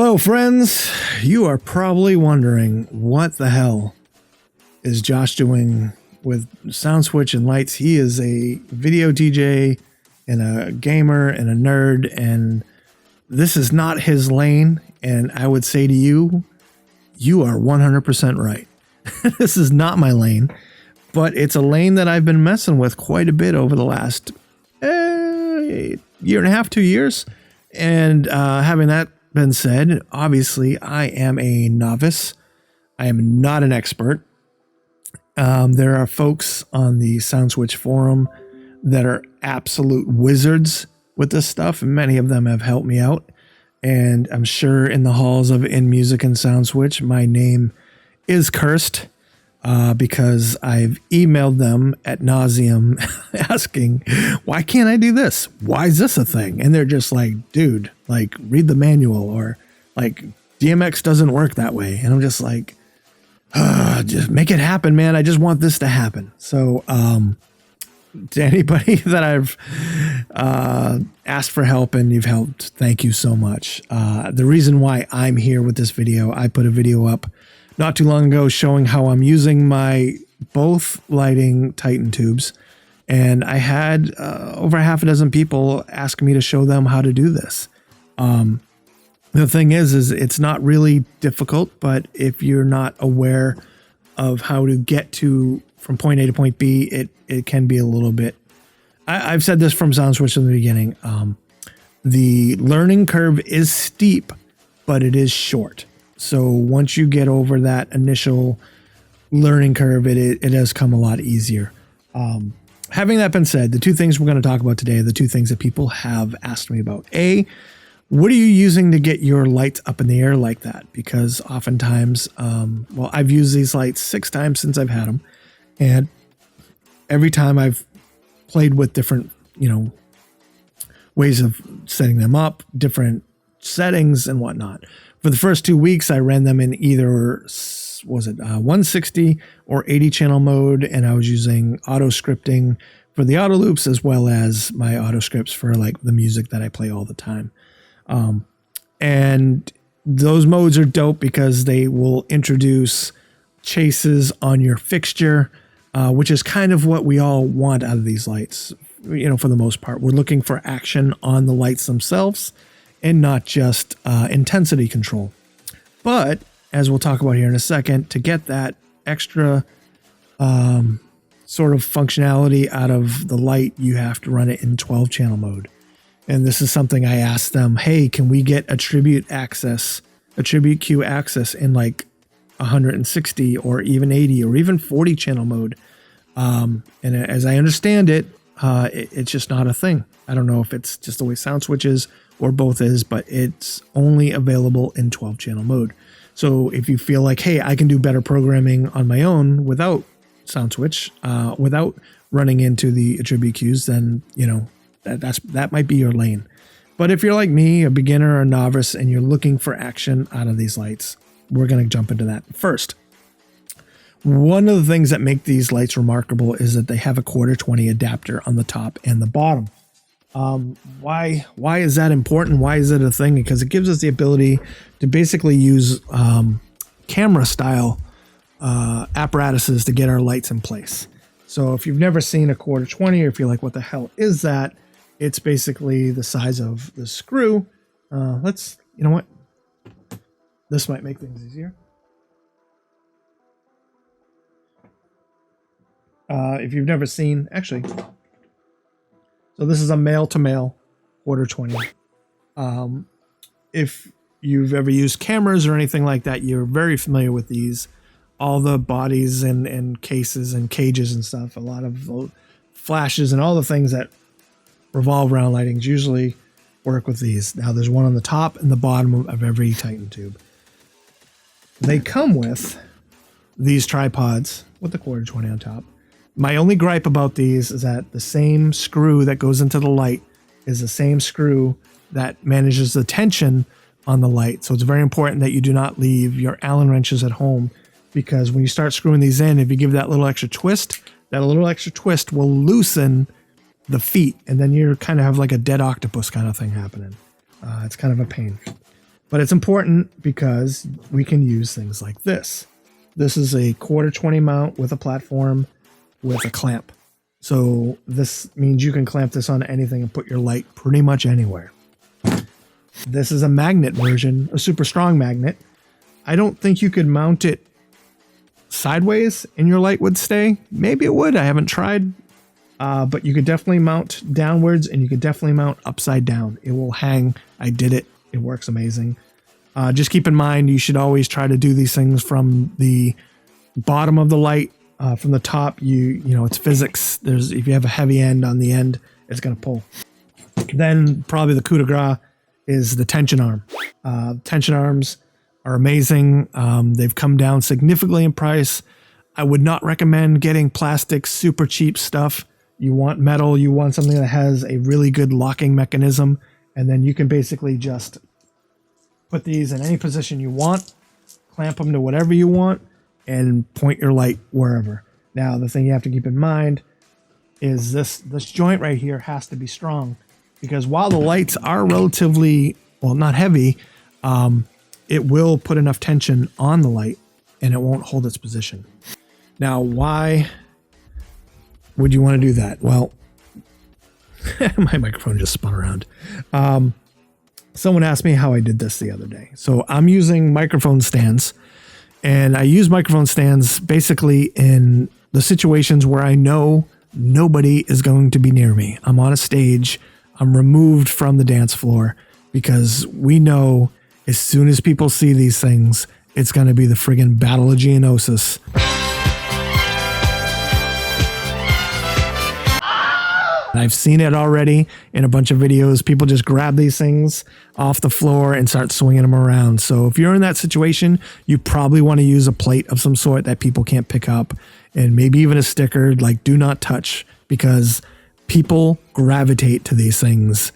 Hello, friends. You are probably wondering what the hell is Josh doing with SoundSwitch and lights. He is a video DJ and a gamer and a nerd, and this is not his lane. And I would say to you, you are 100% right. This is not my lane, but it's a lane that I've been messing with quite a bit over the last year and a half, 2 years. And having that been said, obviously I am a novice. I am not an expert. There are folks on the SoundSwitch forum that are absolute wizards with this stuff, and many of them have helped me out. And I'm sure in the halls of InMusic and SoundSwitch, my name is cursed because I've emailed them ad nauseum asking, why can't I do this? Why is this a thing? And they're just like, dude, like, read the manual, or like, DMX doesn't work that way. And I'm just like, just make it happen, man. I just want this to happen. So to anybody that I've asked for help and you've helped, thank you so much. The reason why I'm here with this video, I put a video up not too long ago showing how I'm using my both lighting Titan tubes, and I had over half a dozen people ask me to show them how to do this. The thing is it's not really difficult, but if you're not aware of how to get from point A to point B, it can be a little bit. I've said this from SoundSwitch in the beginning. The learning curve is steep, but it is short. So once you get over that initial learning curve, it has come a lot easier. Having that been said, the two things we're going to talk about today are the two things that people have asked me about. A, what are you using to get your lights up in the air like that? Because oftentimes, well, I've used these lights 6 times since I've had them. And every time I've played with different, ways of setting them up, different settings and whatnot. For the first 2 weeks, I ran them in either, 160 or 80 channel mode, and I was using auto scripting for the auto loops as well as my auto scripts for like the music that I play all the time. And those modes are dope because they will introduce chases on your fixture, which is kind of what we all want out of these lights. For the most part, we're looking for action on the lights themselves and not just intensity control. But as we'll talk about here in a second, to get that extra sort of functionality out of the light, you have to run it in 12 channel mode. And this is something I asked them, hey, can we get AttributeCue access in like 160 or even 80 or even 40 channel mode? And as I understand it, it's just not a thing. I don't know if it's just the way SoundSwitch is or both is, but it's only available in 12 channel mode. So if you feel like, hey, I can do better programming on my own without SoundSwitch, without running into the AttributeCues, then, that might be your lane. But if you're like me, a beginner or a novice, and you're looking for action out of these lights, we're going to jump into that first. One of the things that make these lights remarkable is that they have a 1/4-20 adapter on the top and the bottom. Why is that important? Why is it a thing? Because it gives us the ability to basically use camera style apparatuses to get our lights in place. So if you've never seen a 1/4-20, or if you're like, what the hell is that? It's basically the size of the screw. You know what? This might make things easier. If you've never seen, actually, so this is a male-to-male 1/4-20. If you've ever used cameras or anything like that, you're very familiar with these. All the bodies and cases and cages and stuff, a lot of flashes and all the things that revolve around lightings usually work with these. Now there's one on the top and the bottom of every Titan tube. They come with these tripods with the 1/4-20 on top. My only gripe about these is that the same screw that goes into the light is the same screw that manages the tension on the light. So it's very important that you do not leave your Allen wrenches at home, because when you start screwing these in, if you give that little extra twist will loosen the feet, and then you're kind of have like a dead octopus kind of thing happening. It's kind of a pain. But it's important because we can use things like this. This is a 1/4-20 mount with a platform with a clamp. So this means you can clamp this on anything and put your light pretty much anywhere. This is a magnet version, a super strong magnet. I don't think you could mount it sideways and your light would stay. Maybe it would. I haven't tried. But you could definitely mount downwards and you could definitely mount upside down. It will hang. I did it. It works amazing. Just keep in mind, you should always try to do these things from the bottom of the light. From the top, you know, it's physics. If you have a heavy end on the end, it's going to pull. Then probably the coup de grace is the tension arm. Tension arms are amazing. They've come down significantly in price. I would not recommend getting plastic, super cheap stuff. You want metal. You want something that has a really good locking mechanism. And then you can basically just put these in any position you want, clamp them to whatever you want, and point your light wherever. Now, the thing you have to keep in mind is this joint right here has to be strong, because while the lights are relatively, well, not heavy, it will put enough tension on the light and it won't hold its position. Now, why would you want to do that? Well, my microphone just spun around. Someone asked me how I did this the other day. So I'm using microphone stands, and I use microphone stands basically in the situations where I know nobody is going to be near me. I'm on a stage. I'm removed from the dance floor, because we know as soon as people see these things, it's going to be the friggin' Battle of Geonosis. I've seen it already in a bunch of videos. People just grab these things off the floor and start swinging them around. So if you're in that situation, you probably want to use a plate of some sort that people can't pick up, and maybe even a sticker like "do not touch," because people gravitate to these things.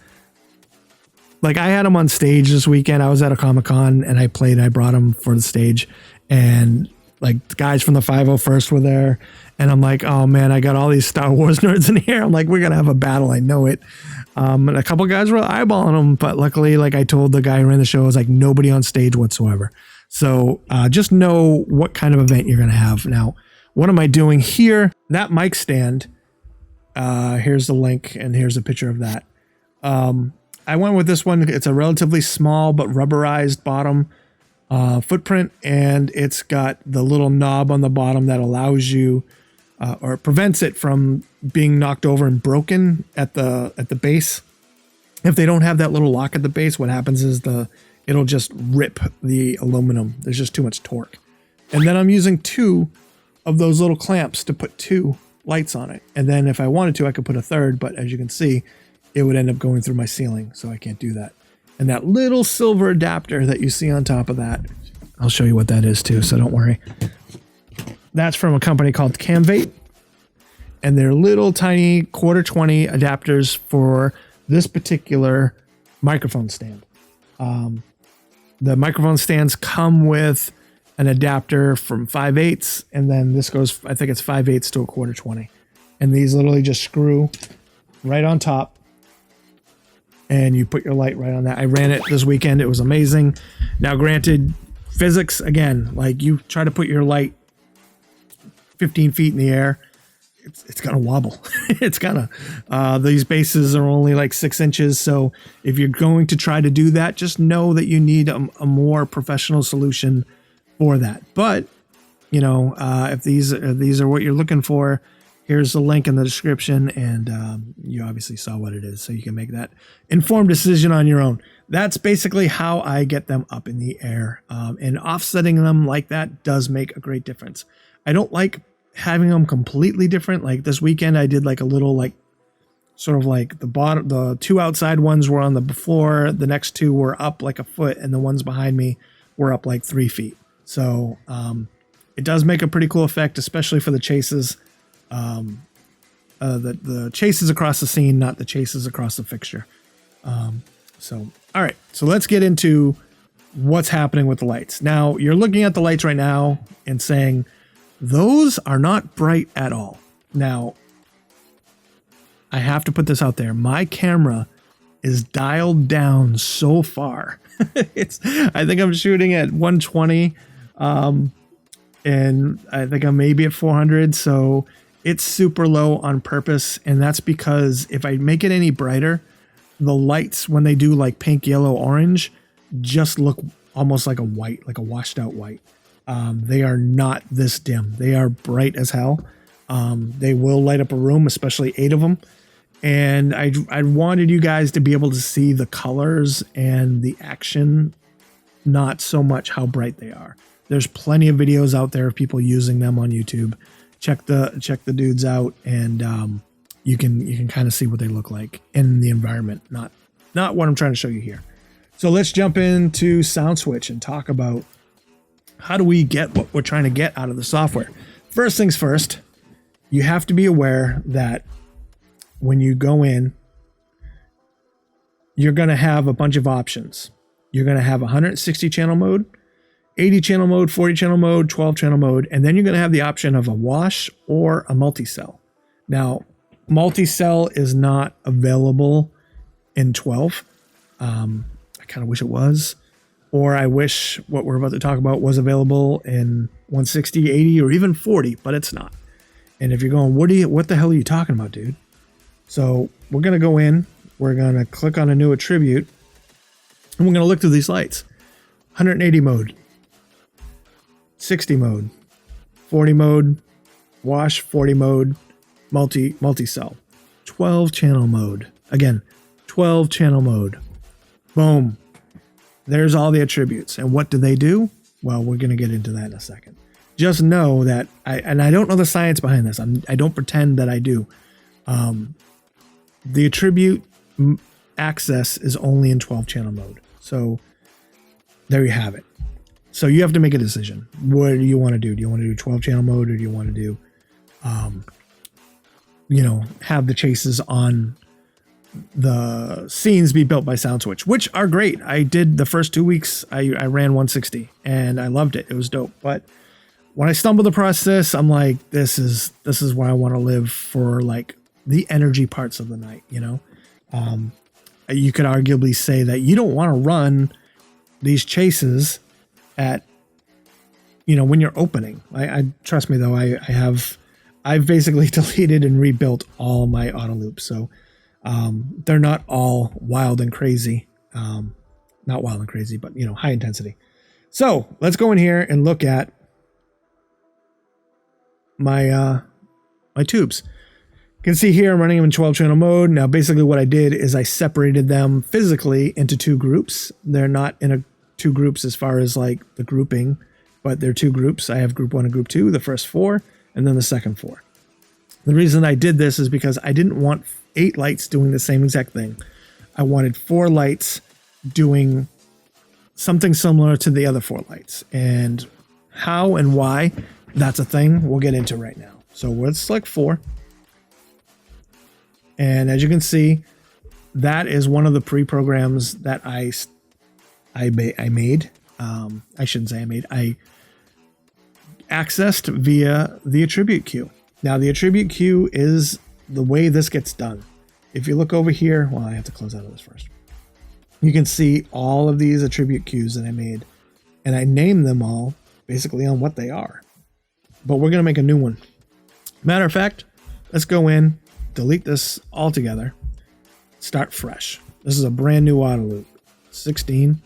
Like, I had them on stage this weekend. I was at a Comic-Con and I brought them for the stage, and like the guys from the 501st were there. And I'm like, oh man, I got all these Star Wars nerds in here. I'm like, we're going to have a battle. I know it. And a couple guys were eyeballing them, but luckily, like I told the guy who ran the show, I was like, nobody on stage whatsoever. So just know what kind of event you're going to have. Now, what am I doing here? That mic stand, here's the link and here's a picture of that. I went with this one. It's a relatively small but rubberized bottom footprint, and it's got the little knob on the bottom that allows you or prevents it from being knocked over and broken at the base. If they don't have that little lock at the base, what happens is it'll just rip the aluminum. There's just too much torque. And then I'm using 2 of those little clamps to put 2 lights on it. And then if I wanted to, I could put a third, but as you can see, it would end up going through my ceiling, so I can't do that. And that little silver adapter that you see on top of that, I'll show you what that is too, so don't worry. That's from a company called CAMVATE, and they're little tiny 1/4-20 adapters for this particular microphone stand. The microphone stands come with an adapter from 5/8, and then this goes, I think it's 5/8 to a 1/4-20. And these literally just screw right on top, and you put your light right on that. I ran it this weekend. It was amazing. Now, granted, physics, again, like you try to put your light 15 feet in the air, it's going to wobble. It's going to, these bases are only like 6 inches. So if you're going to try to do that, just know that you need a more professional solution for that. But, you know, if these are what you're looking for, here's the link in the description, and you obviously saw what it is, so you can make that informed decision on your own. That's basically how I get them up in the air, and offsetting them like that does make a great difference. I don't like having them completely different. Like this weekend, I did like a little, like sort of like the 2 outside ones were on the floor, the next 2 were up like a foot, and the ones behind me were up like 3 feet. So it does make a pretty cool effect, especially for the chases. The chases across the scene, not the chases across the fixture. So, all right, so let's get into what's happening with the lights. Now, you're looking at the lights right now and saying, those are not bright at all. Now, I have to put this out there. My camera is dialed down so far. I think I'm shooting at 120, and I think I'm maybe at 400. So it's super low on purpose. And that's because if I make it any brighter, the lights, when they do like pink, yellow, orange, just look almost like a white, like a washed out white. They are not this dim. They are bright as hell. They will light up a room, especially 8 of them. And I wanted you guys to be able to see the colors and the action, not so much how bright they are. There's plenty of videos out there of people using them on YouTube. Check the dudes out, and you can kind of see what they look like in the environment, not what I'm trying to show you here. So let's jump into SoundSwitch and talk about how do we get what we're trying to get out of the software. First things first, you have to be aware that when you go in, you're going to have a bunch of options. You're going to have 160 channel mode, 80 channel mode, 40 channel mode, 12 channel mode, and then you're going to have the option of a wash or a multi-cell. Now, multi-cell is not available in 12. I kind of wish it was, or I wish what we're about to talk about was available in 160, 80, or even 40, but it's not. And if you're going, what the hell are you talking about, dude? So we're going to go in, we're going to click on a new attribute, and we're going to look through these lights. 180 mode, 60 mode, 40 mode, wash, 40 mode, multi-cell, 12 channel mode. Again, 12 channel mode. Boom. There's all the attributes. And what do they do? Well, we're going to get into that in a second. Just know that I don't know the science behind this. I don't pretend that I do. The attribute access is only in 12 channel mode. So there you have it. So you have to make a decision. What do you want to do? Do you want to do 12 channel mode, or do you want to do, have the chases on the scenes be built by SoundSwitch, which are great. I did the first 2 weeks. I ran 160 and I loved it. It was dope. But when I stumbled across this, I'm like, this is where I want to live for like the energy parts of the night. You could arguably say that you don't want to run these chases at, when you're opening. I trust me though. I've basically deleted and rebuilt all my auto loops. So they're not all wild and crazy. Not wild and crazy, but high intensity. So let's go in here and look at my tubes. You can see here I'm running them in 12 channel mode. Now basically what I did is I separated them physically into 2 groups. They're not in 2 groups as far as like the grouping, but they're 2 groups. I have group 1 and group 2, the first 4, and then the second 4. The reason I did this is because I didn't want 8 lights doing the same exact thing. I wanted 4 lights doing something similar to the other 4 lights. And how and why, that's a thing we'll get into right now. So let's select 4. And as you can see, that is one of the pre-programs that I made. I shouldn't say I made. I accessed via the AttributeCue. Now, the AttributeCue is the way this gets done. If you look over here, well, I have to close out of this first. You can see all of these AttributeCues that I made, and I named them all basically on what they are. But we're going to make a new one. Matter of fact, let's go in, delete this altogether, start fresh. This is a brand new auto loop, 16.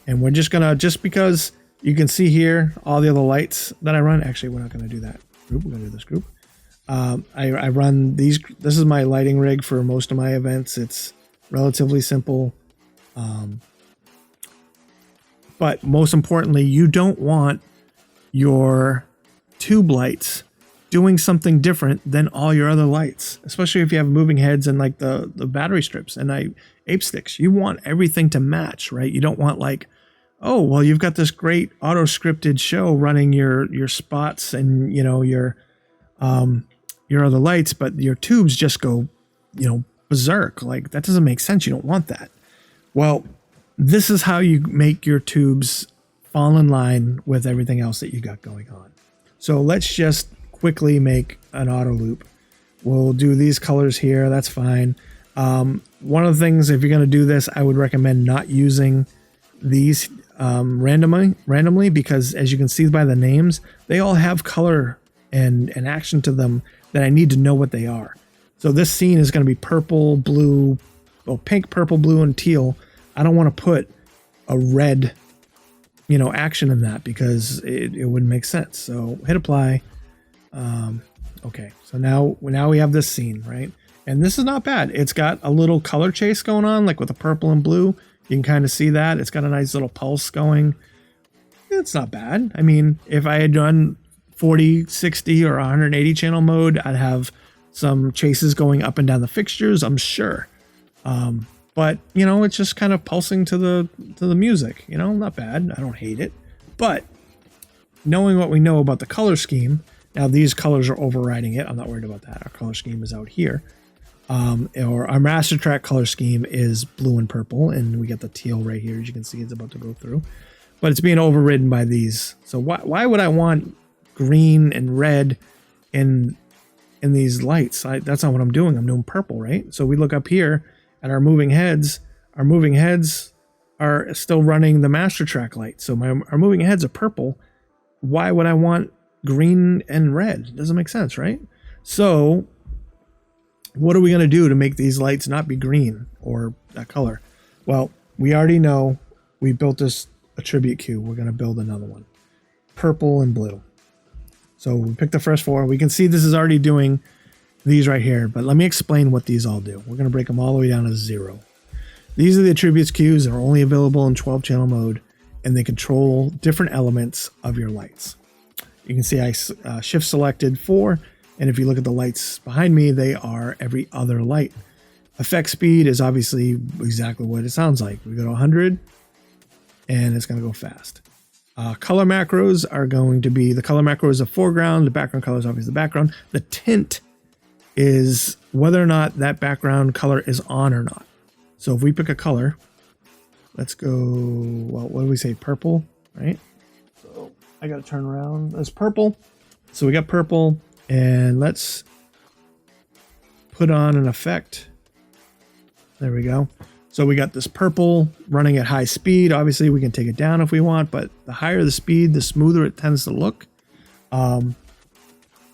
And we're just because you can see here all the other lights that I run. Actually, we're not going to do that group. We're going to do this group. I run these. This is my lighting rig for most of my events. It's relatively simple. But most importantly, you don't want your tube lights doing something different than all your other lights, especially if you have moving heads and like the battery strips and ape sticks. You want everything to match, right? You don't want like, oh, well, you've got this great auto scripted show running your spots and your other lights, but your tubes just go, berserk. Like that doesn't make sense. You don't want that. Well, this is how you make your tubes fall in line with everything else that you got going on. So let's just quickly make an auto loop. We'll do these colors here. That's fine. One of the things, if you're going to do this, I would recommend not using these randomly, because as you can see by the names, they all have color and action to them that I need to know what they are. So this scene is going to be purple, blue, well, pink, purple, blue, and teal. I don't want to put a red, action in that, because it wouldn't make sense. So hit apply. Okay, so now we have this scene, right? And this is not bad. It's got a little color chase going on, like with the purple and blue. You can kind of see that. It's got a nice little pulse going. It's not bad. I mean, if I had done 40, 60, or 180 channel mode, I'd have some chases going up and down the fixtures, I'm sure. But it's just kind of pulsing to the music, not bad. I don't hate it. But knowing what we know about the color scheme, now these colors are overriding it. I'm not worried about that. Our color scheme is out here. Or our master track color scheme is blue and purple, and we get the teal right here. As you can see, it's about to go through, but it's being overridden by these. So why would I want green and red in these lights? That's not what I'm doing. I'm doing purple, right? So we look up here at our moving heads. Our moving heads are still running the master track light. So our moving heads are purple. Why would I want green and red? It doesn't make sense, right? So what are we going to do to make these lights not be green or that color? Well, we already know we built this AttributeCue. We're going to build another one. Purple and blue. So we picked the first four. We can see this is already doing these right here, but let me explain what these all do. We're going to break them all the way down to 0. These are the AttributeCues. They're only available in 12 channel mode, and they control different elements of your lights. You can see I shift selected 4. And if you look at the lights behind me, they are every other light. Effect speed is obviously exactly what it sounds like. We go to 100 and it's going to go fast. Color macros are going to be, the color macro is the foreground. The background color is obviously the background. The tint is whether or not that background color is on or not. So if we pick a color, let's go, well, what do we say? Purple, right? So I got to turn around. That's purple. So we got purple. And let's put on an effect. There we go. So we got this purple running at high speed. Obviously, we can take it down if we want, but the higher the speed, the smoother it tends to look. And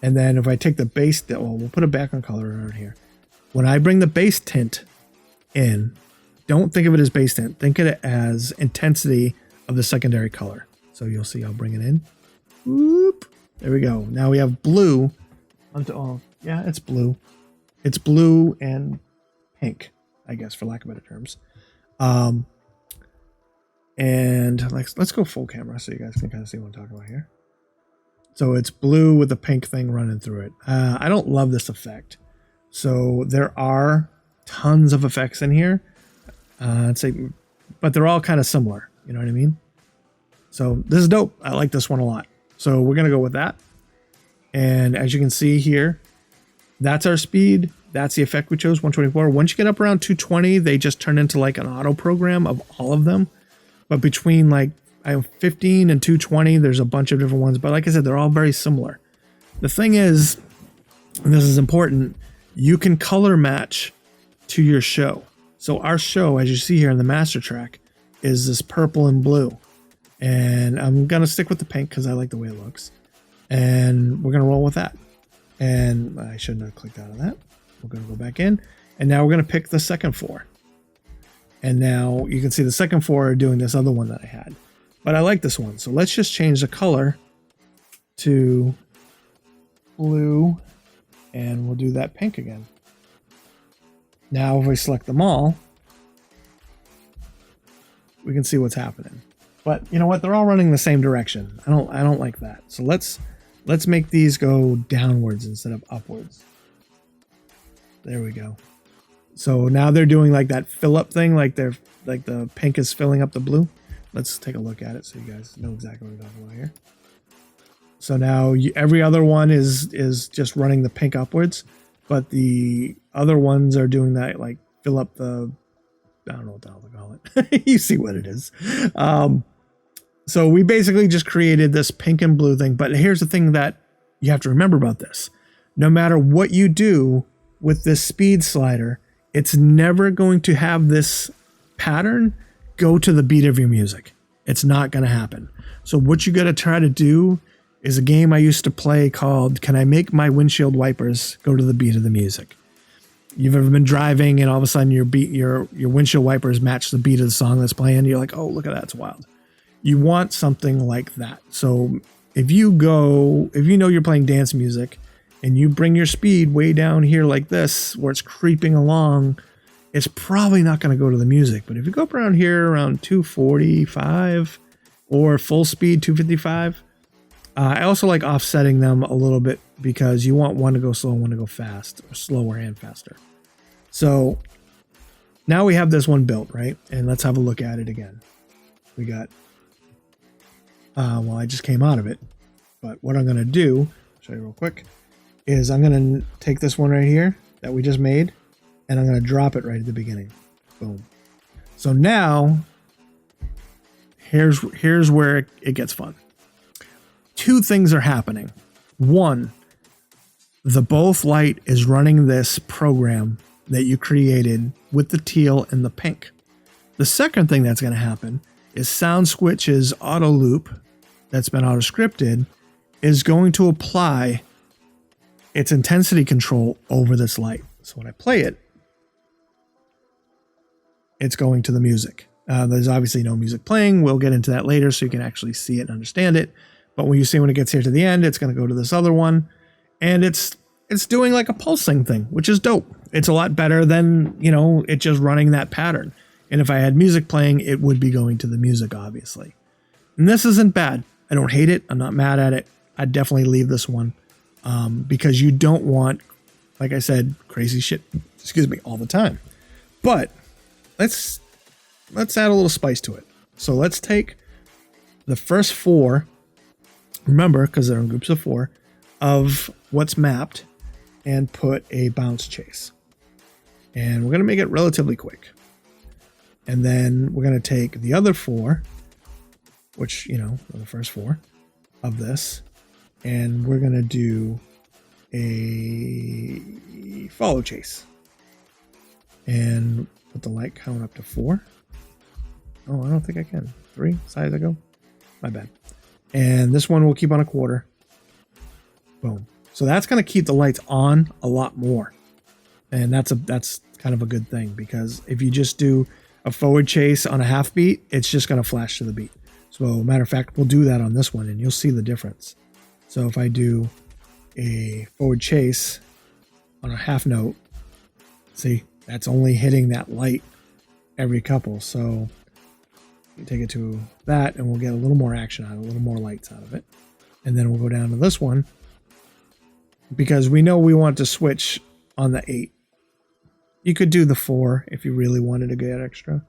then if I take the base, well, we'll put a background color around here. When I bring the base tint in, don't think of it as base tint. Think of it as intensity of the secondary color. So you'll see I'll bring it in. Whoop. There we go. Now we have blue. Oh, yeah, it's blue. It's blue and pink, I guess, for lack of better terms. And let's go full camera so you guys can kind of see what I'm talking about here. So it's blue with the pink thing running through it. I don't love this effect. So there are tons of effects in here. But they're all kind of similar. You know what I mean? So this is dope. I like this one a lot. So we're going to go with that. And as you can see here, that's our speed. That's the effect we chose, 124. Once you get up around 220, they just turn into like an auto program of all of them. But between like 15 and 220, there's a bunch of different ones. But like I said, they're all very similar. The thing is, and this is important, you can color match to your show. So our show, as you see here in the master track, is this purple and blue. And I'm going to stick with the pink because I like the way it looks. And we're going to roll with that. And I shouldn't have clicked out of that. We're going to go back in. And now we're going to pick the second 4. And now you can see the second 4 are doing this other one that I had. But I like this one. So let's just change the color to blue. And we'll do that pink again. Now if we select them all, we can see what's happening. But you know what? They're all running the same direction. I don't like that. So let's make these go downwards instead of upwards. There we go. So now they're doing like that fill up thing, like the pink is filling up the blue. Let's take a look at it so you guys know exactly what I'm talking about here. So now every other one is just running the pink upwards, but the other ones are doing that like fill up the, I don't know what the hell to call it. You see what it is. So we basically just created this pink and blue thing. But here's the thing that you have to remember about this. No matter what you do with this speed slider, it's never going to have this pattern go to the beat of your music. It's not going to happen. So what you got to try to do is a game I used to play called Can I Make My Windshield Wipers Go to the Beat of the Music? You've ever been driving and all of a sudden your windshield wipers match the beat of the song that's playing. You're like, oh, look at that, it's wild. You want something like that. So if you know you're playing dance music and you bring your speed way down here like this, where it's creeping along, it's probably not going to go to the music. But if you go up around here around 245 or full speed 255, I also like offsetting them a little bit because you want one to go slow and one to go fast, or slower and faster. So now we have this one built, right? And let's have a look at it again. We got, well, I just came out of it, but what I'm going to do, I'll show you real quick, is I'm going to take this one right here that we just made, and I'm going to drop it right at the beginning. Boom. So now here's where it gets fun. Two things are happening. One, the both light is running this program that you created with the teal and the pink. The second thing that's going to happen is SoundSwitch's auto loop that's been auto scripted is going to apply its intensity control over this light. So when I play it, it's going to the music. There's obviously no music playing. We'll get into that later so you can actually see it and understand it. But when you see when it gets here to the end, it's going to go to this other one, and it's doing like a pulsing thing, which is dope. It's a lot better than, it just running that pattern. And if I had music playing, it would be going to the music, obviously. And this isn't bad. I don't hate it. I'm not mad at it. I'd definitely leave this one because you don't want, like I said, crazy shit, all the time. But let's add a little spice to it. So let's take the first four, remember, because they're in groups of four, of what's mapped, and put a bounce chase. And we're going to make it relatively quick. And then we're going to take the other four, which, are the first four of this, and we're going to do a follow chase. And put the light count up to 4. Oh, I don't think I can. 3? Size I go? My bad. And this one will keep on a quarter. Boom. So that's going to keep the lights on a lot more. And that's kind of a good thing, because if you just do a forward chase on a half beat, it's just going to flash to the beat. So matter of fact, we'll do that on this one and you'll see the difference. So if I do a forward chase on a half note, see, that's only hitting that light every couple. So you take it to that and we'll get a little more action out of it, a little more lights out of it. And then we'll go down to this one, because we know we want to switch on the 8. You could do the 4 if you really wanted to get extra.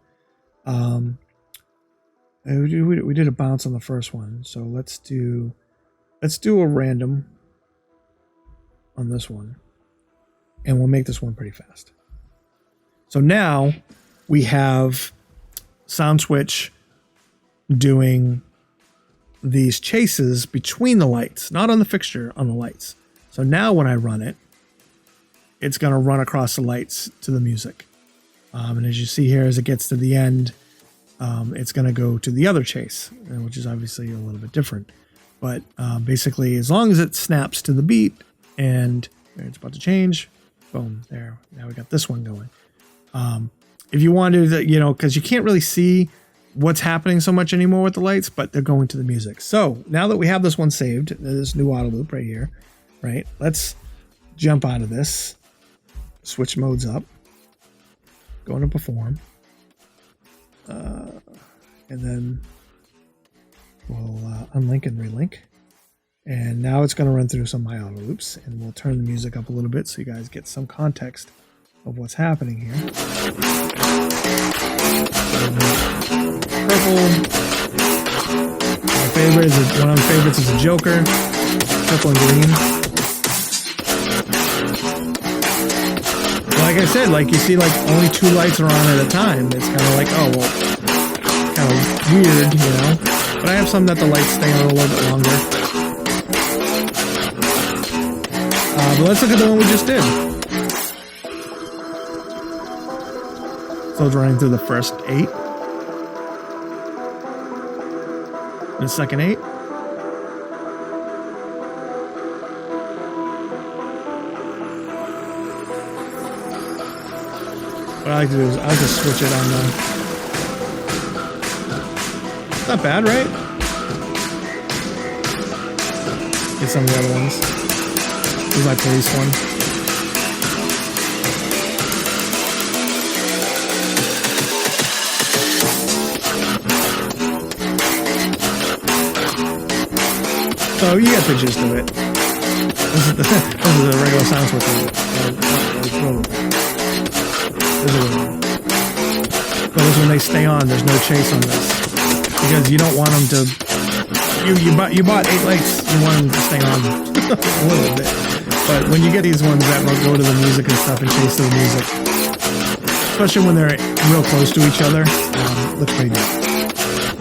We did a bounce on the first one, so let's do a random on this one, and we'll make this one pretty fast. So now we have SoundSwitch doing these chases between the lights, not on the fixture, on the lights. So now when I run it, it's going to run across the lights to the music. And as you see here, as it gets to the end, it's going to go to the other chase, which is obviously a little bit different. But basically, as long as it snaps to the beat, and it's about to change, boom, there. Now we got this one going. If you wanted to, because you can't really see what's happening so much anymore with the lights, but they're going to the music. So now that we have this one saved, this new auto loop right here, right? Let's jump out of this, switch modes up, go into perform, and then we'll unlink and relink. And now it's going to run through some of my auto loops, and we'll turn the music up a little bit so you guys get some context of what's happening here. Purple. My favorite is one of my favorites is a Joker. Purple and green. Like I said, like you see, like only 2 lights are on at a time. It's kind of like, oh well, kind of weird, But I have some that the lights stay on a little bit longer. But let's look at the one we just did. So it's running through the first 8. And the second 8. What I like to do is I like to switch it on the... Not bad, right? Get some of the other ones. This is my police one. So you get the gist of it. This is the regular SoundSwitch one. But this when they stay on, there's no chase on this. Because you don't want them to... You bought 8 lights, you want them to stay on a little bit. But when you get these ones that will go to the music and stuff and chase to the music, especially when they're real close to each other, looks pretty good.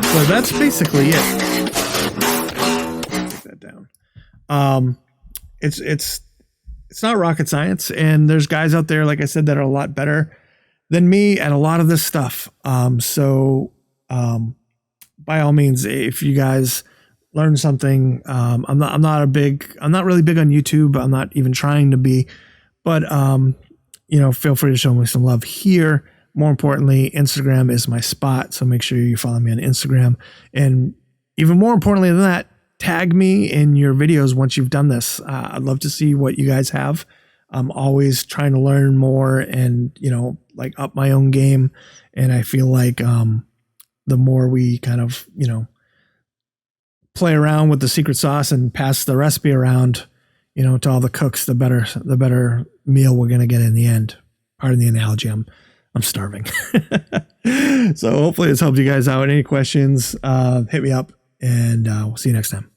So that's basically it. Take that down. It's not rocket science, and there's guys out there, like I said, that are a lot better than me at a lot of this stuff. By all means, if you guys learn something, I'm not really big on YouTube. I'm not even trying to be, but feel free to show me some love here. More importantly, Instagram is my spot, so make sure you follow me on Instagram. And even more importantly than that, tag me in your videos once you've done this. I'd love to see what you guys have. I'm always trying to learn more and, up my own game. And I feel like the more we kind of, play around with the secret sauce and pass the recipe around, to all the cooks, the better meal we're going to get in the end. Pardon the analogy. I'm starving. So hopefully this helped you guys out. Any questions, hit me up, and we'll see you next time.